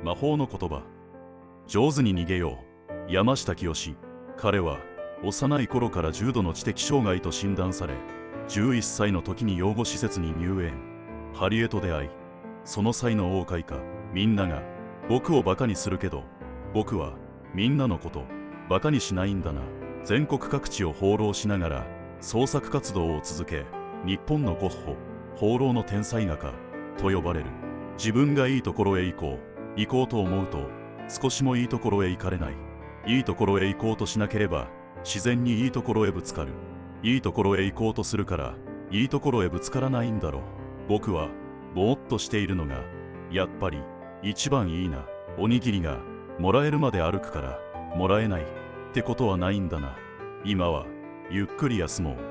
魔法の言葉。上手に逃げよう。山下清。彼は幼い頃から重度の知的障害と診断され、11歳の時に養護施設に入園。ハリエと出会い、その才能を開花。みんなが僕をバカにするけど、僕はみんなのことバカにしないんだな。全国各地を放浪しながら創作活動を続け、日本のゴッホ、放浪の天才画家と呼ばれる。自分がいいところへ行こうと思うと、少しもいいところへ行かれない。いいところへ行こうとしなければ自然にいいところへぶつかる。いいところへ行こうとするからいいところへぶつからないんだろう。僕はぼーっとしているのがやっぱり一番いいな。おにぎりがもらえるまで歩くからもらえないってことはないんだな。今はゆっくり休もう。